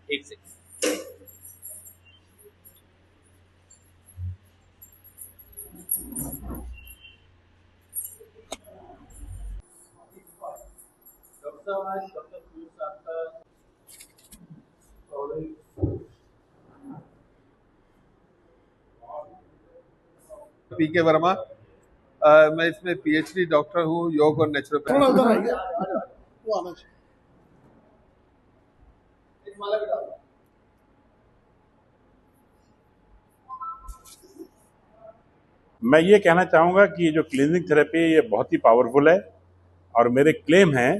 86। पीके वर्मा, मैं इसमें PhD doctor हूँ, योग और नेचुरोपैथी। मैं ये कहना चाहूँगा कि ये जो क्लींजिंग थेरेपी है ये बहुत ही पावरफुल है और मेरे क्लेम हैं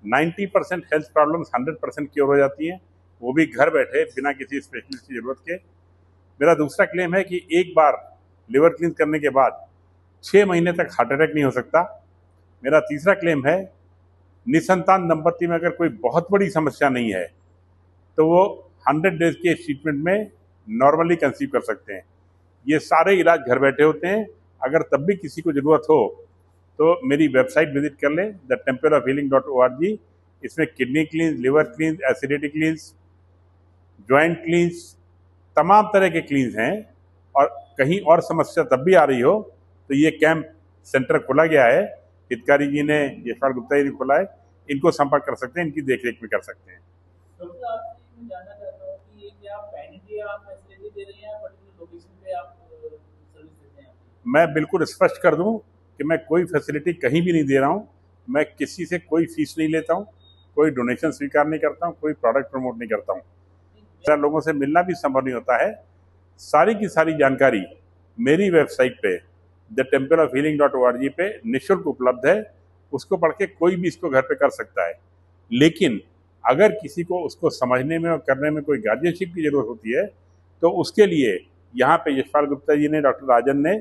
90% हेल्थ प्रॉब्लम्स 100% क्योर हो जाती हैं, वो भी घर बैठे बिना किसी स्पेशलिस्ट की ज़रूरत के। मेरा दूसरा क्लेम है कि एक बार लिवर क्लींस करने के बाद 6 महीने तक हार्ट अटैक नहीं हो सकता। मेरा तीसरा क्लेम है निसंतान दंपति में अगर कोई बहुत बड़ी समस्या नहीं है तो वो 100 डेज के ट्रीटमेंट में नॉर्मली कंसीव कर सकते हैं। ये सारे इलाज घर बैठे होते हैं। अगर तब भी किसी को ज़रूरत हो तो मेरी वेबसाइट विजिट कर लें thetempleofhealing.org। इसमें किडनी क्लींस, लिवर क्लींस, एसिडिटी क्लींस, जॉइंट क्लींस, तमाम तरह के क्लींस हैं। और कहीं और समस्या तब भी आ रही हो तो ये कैंप सेंटर खोला गया है, हितकारी जी ने, यशपाल गुप्ता जी ने खोला है। इनको संपर्क कर सकते हैं, इनकी देखरेख भी कर सकते हैं। जानना चाहता हूँ कि ये क्या पैन इंडिया आप फैसिलिटी दे रहे हैं या पर्टिकुलर लोकेशन पे आप सर्विस देते हैं? मैं बिल्कुल स्पष्ट कर दूं कि मैं कोई फैसिलिटी कहीं भी नहीं दे रहा हूं। मैं किसी से कोई फीस नहीं लेता हूं, कोई डोनेशन स्वीकार नहीं करता हूं, कोई प्रोडक्ट प्रमोट नहीं करता हूं। मेरा लोगों से मिलना भी संभव नहीं होता है। सारी की सारी जानकारी मेरी वेबसाइट पे thetempleofhealing.org पे निःशुल्क उपलब्ध है। उसको पढ़ के कोई भी इसको घर पे कर सकता है। लेकिन अगर किसी को उसको समझने में और करने में कोई गार्जियनशिप की जरूरत होती है तो उसके लिए यहाँ पे यशपाल गुप्ता जी ने, डॉक्टर राजन ने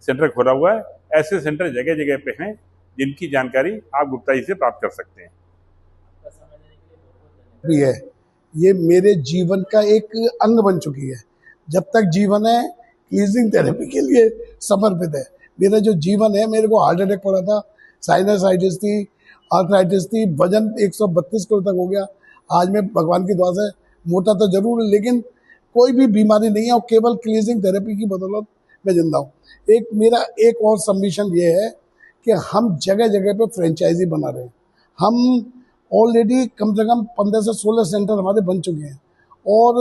सेंटर खोला हुआ है। ऐसे सेंटर जगह जगह पे हैं जिनकी जानकारी आप गुप्ता जी से प्राप्त कर सकते हैं। भी है, ये मेरे जीवन का एक अंग बन चुकी है। जब तक जीवन है क्लींजिंग थेरेपी के लिए समर्पित है। मेरा जो जीवन है, मेरे को हार्ट अटैक पड़ा था, साइनसाइटिस थी, आर्थराइटिस थी, वजन 132 किलो तक हो गया। आज मैं भगवान की दुआ से मोटा तो जरूर है लेकिन कोई भी बीमारी नहीं है और केवल क्लींजिंग थेरेपी की बदौलत मैं जिंदा हूँ। मेरा एक और सबमिशन ये है कि हम जगह जगह पे फ्रेंचाइजी बना रहे हैं। हम ऑलरेडी कम से कम 15 से 16 सेंटर हमारे बन चुके हैं और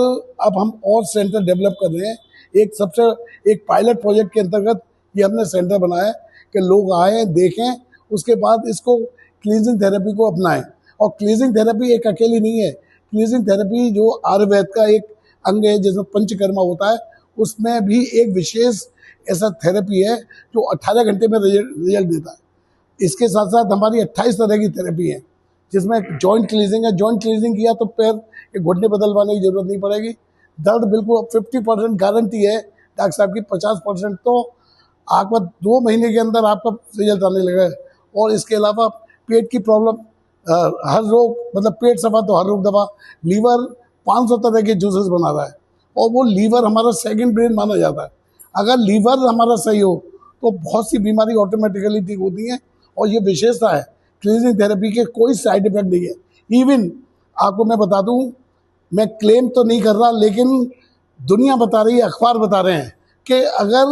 अब हम और सेंटर डेवलप कर रहे हैं। एक पायलट प्रोजेक्ट के अंतर्गत ये हमने सेंटर बनाया है कि लोग आए, देखें, उसके बाद इसको क्लींजिंग थेरेपी को अपनाएं। और क्लींजिंग थेरेपी एक अकेली नहीं है। क्लींजिंग थेरेपी जो आयुर्वेद का एक अंग है जिसमें पंचकर्मा होता है, उसमें भी एक विशेष ऐसा थेरेपी है जो 18 घंटे में रिजल्ट देता है। इसके साथ साथ हमारी 28 तरह की थेरेपी है जिसमें जॉइंट क्लीजिंग है। जॉइंट क्लीजिंग किया तो पैर के घुटने बदलवाने की जरूरत नहीं पड़ेगी। दर्द बिल्कुल 50% गारंटी है डॉक्टर साहब की, 50% तो आपका 2 महीने के अंदर आपका रिजल्ट आने लगा। और इसके अलावा पेट की प्रॉब्लम, हर रोग, मतलब पेट सफा तो हर रोग दवा। लीवर 500 तरह के जूसेस बना रहा है और वो लीवर हमारा सेकंड ब्रेन माना जाता है। अगर लीवर हमारा सही हो तो बहुत सी बीमारी ऑटोमेटिकली ठीक होती है। और ये विशेषता है क्लींजिंग थेरेपी के, कोई साइड इफेक्ट नहीं है। इवन आपको मैं बता दूं, मैं क्लेम तो नहीं कर रहा लेकिन दुनिया बता रही है, अखबार बता रहे हैं कि अगर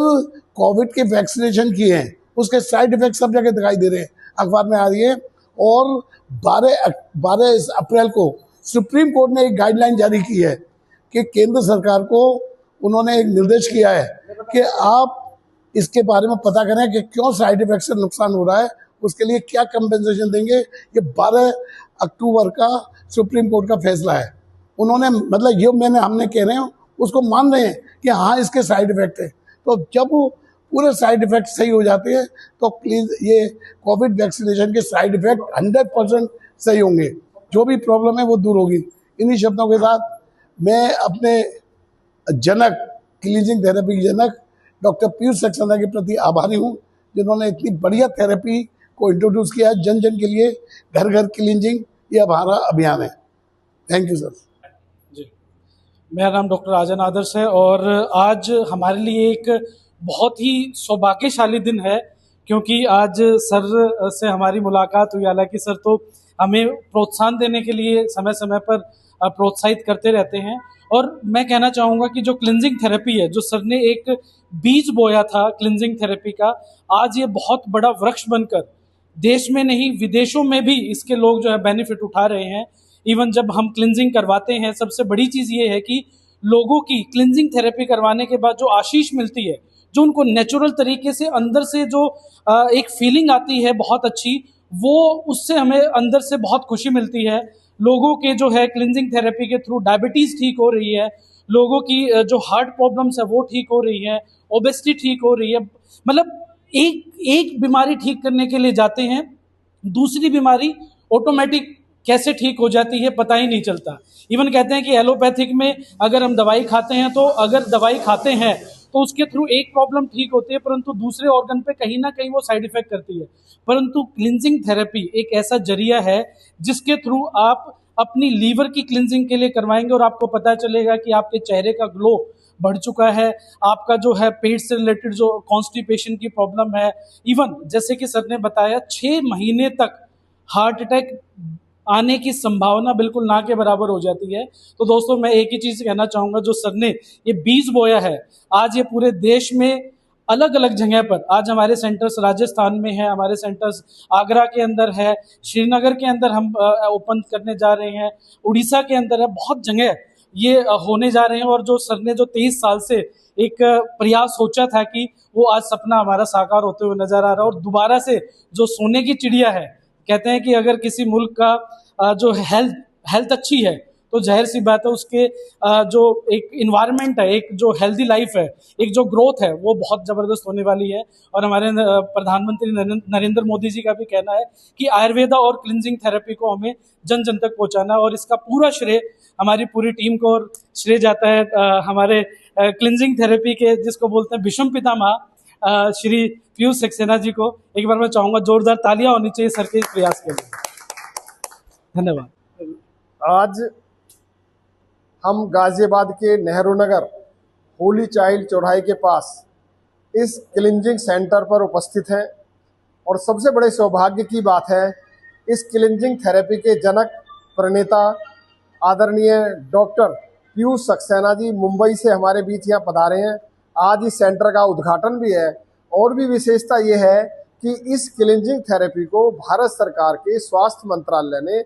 कोविड के वैक्सीनेशन किए हैं उसके साइड इफेक्ट सब जगह दिखाई दे रहे हैं, अखबार में आ रही है। और 12 अप्रैल को सुप्रीम कोर्ट ने एक गाइडलाइन जारी की है कि केंद्र सरकार को उन्होंने एक निर्देश किया है कि आप इसके बारे में पता करें कि क्यों साइड इफेक्ट से नुकसान हो रहा है, उसके लिए क्या कंपेंसेशन देंगे। ये 12 अक्टूबर का सुप्रीम कोर्ट का फैसला है। उन्होंने, मतलब ये हमने कह रहे हैं उसको मान रहे हैं कि हाँ इसके साइड इफेक्ट है। तो जब पूरे साइड इफेक्ट सही हो जाते हैं तो प्लीज ये कोविड वैक्सीनेशन के साइड इफेक्ट 100% सही होंगे, जो भी प्रॉब्लम है वो दूर होगी। इन्हीं शब्दों के साथ मैं अपने जनक, क्लींजिंग थेरेपी के जनक डॉक्टर पीयूष सक्सेना के प्रति आभारी हूँ जिन्होंने इतनी बढ़िया थेरेपी को इंट्रोड्यूस किया है। जन जन के लिए घर घर क्लींजिंग, ये हमारा अभियान है। Thank you sir. जी, मेरा नाम डॉक्टर राजन आदर्श है और आज हमारे लिए एक बहुत ही सौभाग्यशाली दिन है क्योंकि आज सर से हमारी मुलाकात हुई। हालांकि सर तो हमें प्रोत्साहन देने के लिए समय समय पर प्रोत्साहित करते रहते हैं। और मैं कहना चाहूँगा कि जो क्लिनजिंग थेरेपी है, जो सर ने एक बीज बोया था क्लिनजिंग थेरेपी का, आज ये बहुत बड़ा वृक्ष बनकर देश में नहीं विदेशों में भी इसके लोग जो है बेनिफिट उठा रहे हैं। इवन जब हम क्लिनजिंग करवाते हैं, सबसे बड़ी चीज़ ये है कि लोगों की क्लिनजिंग थेरेपी करवाने के बाद जो आशीष मिलती है, जो उनको नेचुरल तरीके से अंदर से जो एक फीलिंग आती है बहुत अच्छी, वो उससे हमें अंदर से बहुत खुशी मिलती है। लोगों के जो है क्लिनजिंग थेरेपी के थ्रू डायबिटीज़ ठीक हो रही है, लोगों की जो हार्ट प्रॉब्लम्स है वो ठीक हो रही है, ओबेसिटी ठीक हो रही है। मतलब एक एक बीमारी ठीक करने के लिए जाते हैं, दूसरी बीमारी ऑटोमेटिक कैसे ठीक हो जाती है पता ही नहीं चलता। इवन कहते हैं कि एलोपैथिक में अगर हम दवाई खाते हैं, तो अगर दवाई खाते हैं तो उसके थ्रू एक प्रॉब्लम ठीक होती है, परंतु दूसरे ऑर्गन पे कहीं ना कहीं वो साइड इफेक्ट करती है। परंतु क्लिनजिंग थेरेपी एक ऐसा जरिया है जिसके थ्रू आप अपनी लीवर की क्लिनजिंग के लिए करवाएंगे और आपको पता चलेगा कि आपके चेहरे का ग्लो बढ़ चुका है, आपका जो है पेट से रिलेटेड जो कॉन्स्टिपेशन की प्रॉब्लम है, इवन जैसे कि सर ने बताया 6 महीने तक हार्ट अटैक आने की संभावना बिल्कुल ना के बराबर हो जाती है। तो दोस्तों मैं एक ही चीज़ कहना चाहूँगा, जो सर ने ये बीज बोया है, आज ये पूरे देश में अलग अलग जगह पर, आज हमारे सेंटर्स राजस्थान में है, हमारे सेंटर्स आगरा के अंदर है, श्रीनगर के अंदर हम ओपन करने जा रहे हैं, उड़ीसा के अंदर है, बहुत जगह ये होने जा रहे हैं। और जो सर ने जो 23 साल से एक प्रयास सोचा था कि वो आज सपना हमारा साकार होते हुए नजर आ रहा है। और दोबारा से जो सोने की चिड़िया है, कहते हैं कि अगर किसी मुल्क का जो हेल्थ अच्छी है, तो जाहिर सी बात है उसके जो एक इन्वायरमेंट है, एक जो हेल्दी लाइफ है, एक जो ग्रोथ है, वो बहुत ज़बरदस्त होने वाली है। और हमारे प्रधानमंत्री नरेंद्र मोदी जी का भी कहना है कि आयुर्वेदा और क्लिनजिंग थेरेपी को हमें जन जन तक पहुंचाना है। और इसका पूरा श्रेय हमारी पूरी टीम को और श्रेय जाता है हमारे क्लिनजिंग थेरेपी के जिसको बोलते हैं विश्व पितामह श्री पीयूष सक्सेना जी को। एक बार मैं चाहूँगा जोरदार तालियां होनी चाहिए सर के इस प्रयास के लिए। धन्यवाद। आज हम गाजियाबाद के नेहरू नगर होली चाइल्ड चौराहे के पास इस क्लिनजिंग सेंटर पर उपस्थित हैं और सबसे बड़े सौभाग्य की बात है, इस क्लिनजिंग थेरेपी के जनक प्रणेता आदरणीय डॉक्टर पीयूष सक्सेना जी मुंबई से हमारे बीच यहाँ पधारे हैं। आज इस सेंटर का उद्घाटन भी है। और भी विशेषता ये है कि इस क्लिनजिंग थेरेपी को भारत सरकार के स्वास्थ्य मंत्रालय ने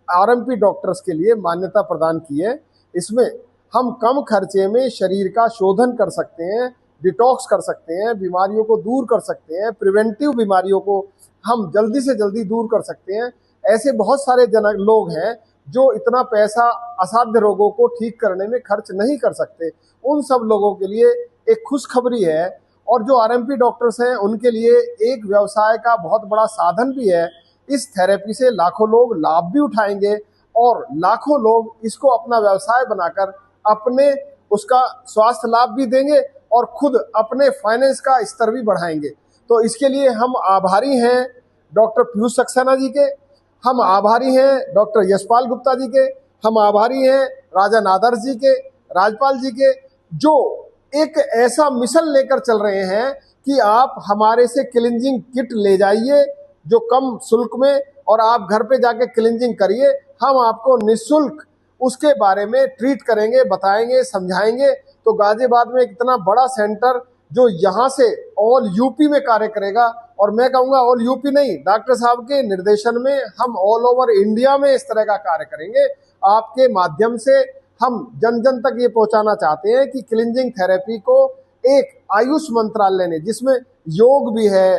आरएमपी डॉक्टर्स के लिए मान्यता प्रदान की है। इसमें हम कम खर्चे में शरीर का शोधन कर सकते हैं, डिटॉक्स कर सकते हैं, बीमारियों को दूर कर सकते हैं, प्रिवेंटिव बीमारियों को हम जल्दी से जल्दी दूर कर सकते हैं। ऐसे बहुत सारे लोग हैं जो इतना पैसा असाध्य रोगों को ठीक करने में खर्च नहीं कर सकते। उन सब लोगों के लिए एक खुशखबरी है और जो आरएमपी डॉक्टर्स हैं उनके लिए एक व्यवसाय का बहुत बड़ा साधन भी है। इस थेरेपी से लाखों लोग लाभ भी उठाएंगे और लाखों लोग इसको अपना व्यवसाय बनाकर अपने उसका स्वास्थ्य लाभ भी देंगे और खुद अपने फाइनेंस का स्तर भी बढ़ाएंगे। तो इसके लिए हम आभारी हैं डॉक्टर पीयूष सक्सेना जी के, हम आभारी हैं डॉक्टर यशपाल गुप्ता जी के, हम आभारी हैं राजा नादर्श जी के, राजपाल जी के, जो एक ऐसा मिशन लेकर चल रहे हैं कि आप हमारे से क्लिनजिंग किट ले जाइए जो कम शुल्क में, और आप घर पे जाके क्लिनजिंग करिए, हम आपको निःशुल्क उसके बारे में ट्रीट करेंगे, बताएंगे, समझाएंगे। तो गाजियाबाद में इतना बड़ा सेंटर जो यहाँ से ऑल यूपी में कार्य करेगा, और मैं कहूँगा ऑल यूपी नहीं, डॉक्टर साहब के निर्देशन में हम ऑल ओवर इंडिया में इस तरह का कार्य करेंगे। आपके माध्यम से हम जन जन तक ये पहुंचाना चाहते हैं कि क्लिनजिंग थेरेपी को एक आयुष मंत्रालय ने, जिसमें योग भी है,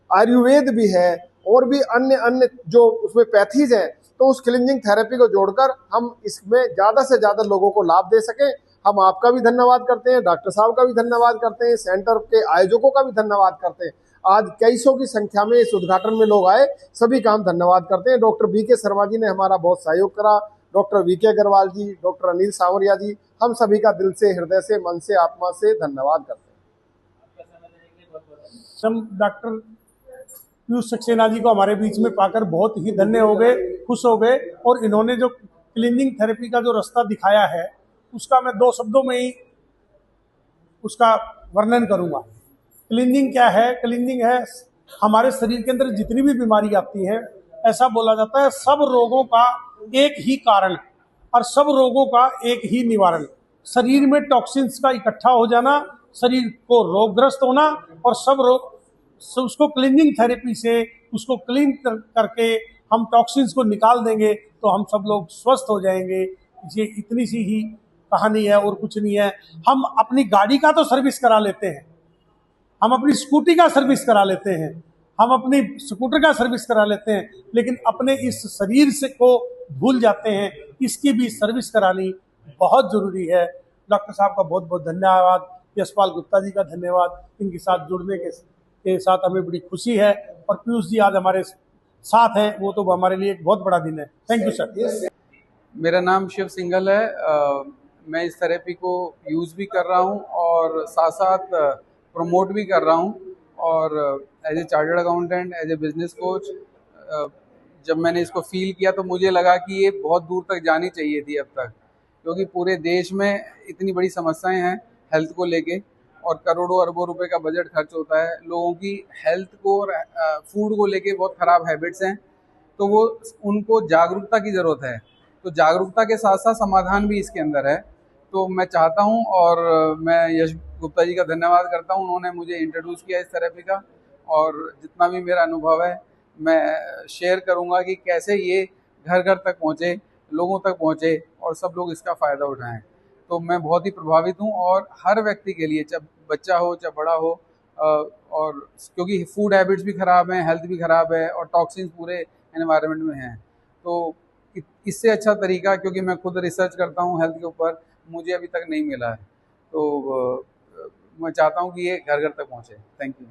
आयुर्वेद भी है और भी अन्य जो उसमें पैथीज हैं, तो उस क्लिनजिंग थेरेपी को जोड़कर हम इसमें ज़्यादा से ज़्यादा लोगों को लाभ दे सकें। हम आपका भी धन्यवाद करते हैं, डॉक्टर साहब का भी धन्यवाद करते हैं, सेंटर के आयोजकों का भी धन्यवाद करते हैं। आज कई सौ की संख्या में इस उद्घाटन में लोग आए, सभी का हम धन्यवाद करते हैं। डॉक्टर बीके शर्मा जी ने हमारा बहुत सहयोग करा, डॉक्टर वीके अग्रवाल जी, डॉक्टर अनिल सांवरिया जी, हम सभी का दिल से, हृदय से, मन से, आत्मा से धन्यवाद करते हैं। हम डॉक्टर पीयूष सक्सेना जी को हमारे बीच में पाकर बहुत ही धन्य हो गए, खुश हो गए। और इन्होंने जो क्लिनजिंग थेरेपी का जो रास्ता दिखाया है उसका मैं 2 शब्दों में ही उसका वर्णन करूंगा। क्लिनजिंग क्या है? क्लिनजिंग है हमारे शरीर के अंदर जितनी भी बीमारी आती है, ऐसा बोला जाता है सब रोगों का एक ही कारण है, और सब रोगों का एक ही निवारण। शरीर में टॉक्सिन्स का इकट्ठा हो जाना, शरीर को रोगग्रस्त होना और उसको क्लीनिंग थेरेपी से उसको क्लीन करके हम टॉक्सिन्स को निकाल देंगे तो हम सब लोग स्वस्थ हो जाएंगे। ये इतनी सी ही कहानी है और कुछ नहीं है। हम अपनी गाड़ी का तो सर्विस करा लेते हैं, हम अपनी स्कूटी का सर्विस करा लेते हैं, हम अपनी स्कूटर का सर्विस करा लेते हैं, लेकिन अपने इस शरीर से को भूल जाते हैं। इसकी भी सर्विस करानी बहुत जरूरी है। डॉक्टर साहब का बहुत बहुत धन्यवाद, यशपाल गुप्ता जी का धन्यवाद। इनके साथ जुड़ने के साथ हमें बड़ी खुशी है और पीयूष जी आज हमारे साथ हैं, वो तो हमारे लिए एक बहुत बड़ा दिन है। Thank you sir. मेरा नाम शिव सिंघल है। मैं इस थेरेपी को यूज़ भी कर रहा हूँ और साथ साथ प्रमोट भी कर रहा हूँ। और as a chartered accountant, as a business coach, जब मैंने इसको फील किया तो मुझे लगा कि ये बहुत दूर तक जानी चाहिए थी अब तक, क्योंकि पूरे देश में इतनी बड़ी समस्याएं हैं हेल्थ को लेके और करोड़ों अरबों रुपए का बजट खर्च होता है। लोगों की हेल्थ को और फूड को लेके बहुत ख़राब हैबिट्स हैं, तो वो उनको जागरूकता की ज़रूरत है। तो जागरूकता के साथ साथ समाधान भी इसके अंदर है। तो मैं चाहता हूं और मैं यश गुप्ता जी का धन्यवाद करता हूं, उन्होंने मुझे इंट्रोड्यूस किया इस थेरेपी का। और जितना भी मेरा अनुभव है मैं शेयर करूंगा कि कैसे ये घर घर तक पहुंचे, लोगों तक पहुंचे और सब लोग इसका फ़ायदा उठाएं। तो मैं बहुत ही प्रभावित हूं और हर व्यक्ति के लिए, चाहे बच्चा हो चाहे बड़ा हो, और क्योंकि फूड हैबिट्स भी ख़राब हैं, हेल्थ भी ख़राब है और टॉक्सिन्स पूरे एनवायरनमेंट में हैं, तो इससे अच्छा तरीका, क्योंकि मैं खुद रिसर्च करता हूँ हेल्थ के ऊपर, मुझे अभी तक नहीं मिला है। तो मैं चाहता हूँ कि ये घर घर तक पहुँचे। Thank you.